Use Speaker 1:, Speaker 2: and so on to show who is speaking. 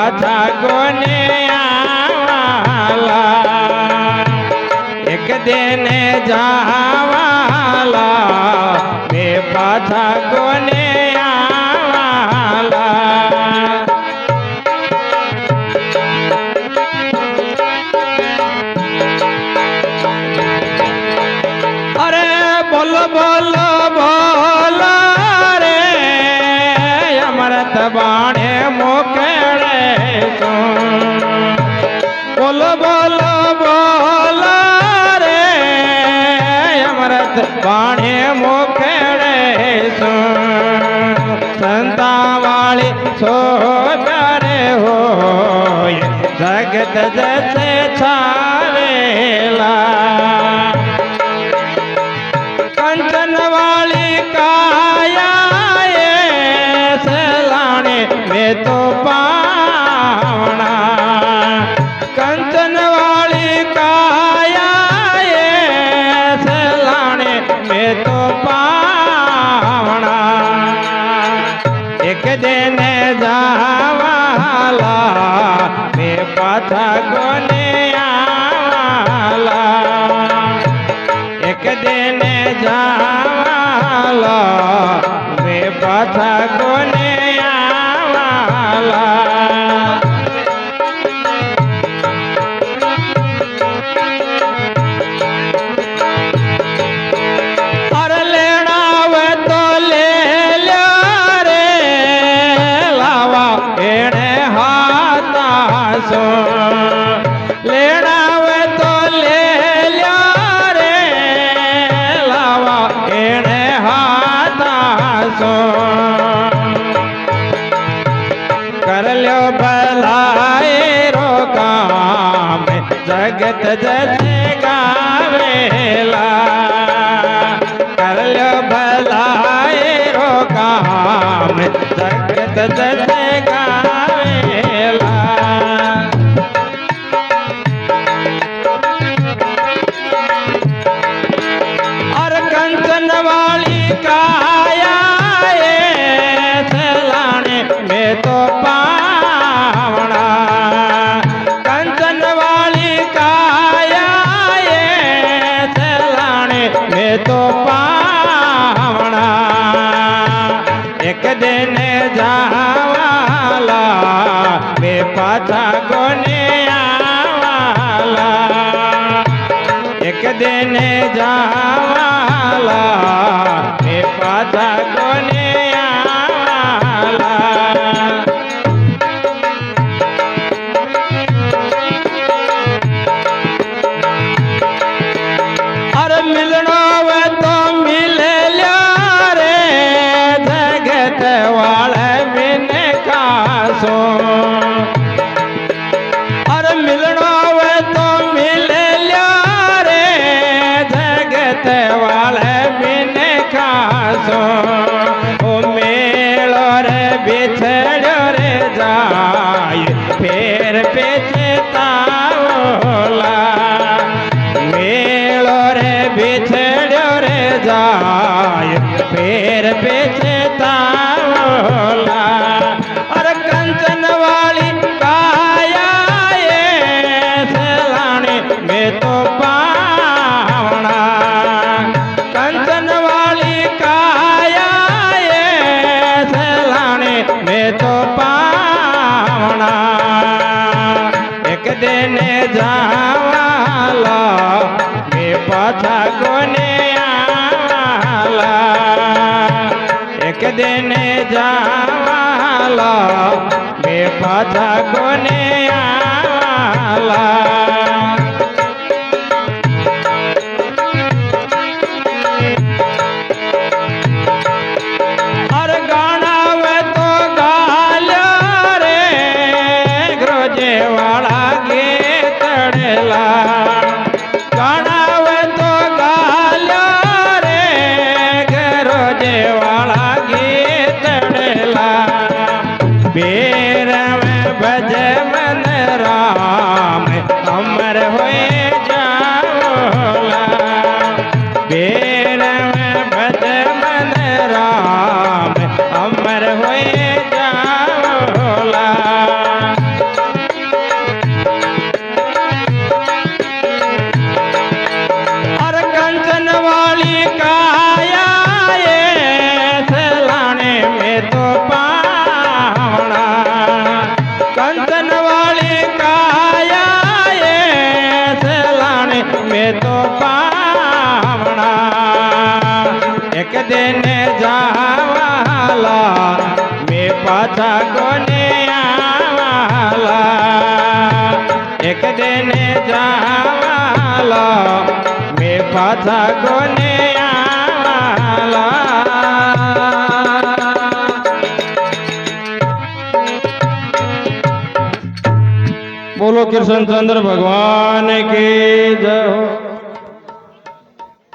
Speaker 1: पाछा कोने आवाला एक दिन जावाला वे पाछा कोने आवाला अरे बोलो बोलो बोलो रे अमृत बाणे मोकड़े सो बोलो बोलो बोलो रे अमृत बाणे मोकड़े सो संता वाली सो प्यारे हो जगत जैसे छावेला कंचन वाली काया सलाने में तो पावना कंचन वाली काया सलाने में तो पावना एक दिन जावाला मैं पाछा कोने आवाला एक दिन जावाला वे पाछा कोने आवाला अरे लेना वे तो ले लो रे लावा एने हाथा सो लेना वे तो ले लो रे लावा एने हाथा सो कर लो भलाई रो काम जगत जैसे गावेला कर लो भलाई रो काम जगत जैसे गावेला और कंचन वाली काया सलाने में तो पावना कंचन वाली काया सलाने में तो पावना एक दिन जावाला वे पाछा कोने आवाला एक दिन जावाला वे पाछा कोने आवाला अरे मिलना वे तो मिले लो रे जगत वाले मिने कासो अरे मिलना वे तो मिले लो रे जगत वाले मिने कासो ओ मेलो रे बिछड़ो रे जाय फेर पछताओला मेलो रे बिछड़ो रे जाय फेर पछताओला और कंचन वाली काया सलाने में तो पावना कंचन वाली काया सलाने में तो पावना एक दिन जावाला मैं पाछा कोने आवाला एक दिन जावाला मैं पाछा कोने आवाला और गाना वे तो गालो रे ग्रोजे वाला गीतड़ला गाना वे तो गालो रे ग्रोजे वाला गीतड़ला बेर में भज मन राम अमर हुए जाओला बेर में भज मन राम अमर हुए जाओला એક દિન જાવાલા મેં પાછા કોને આવાલા એક દિન જાવાલા મેં પાછા કોને આવાલા બોલો કૃષ્ણચંદ્ર ભગવાન की जय हो।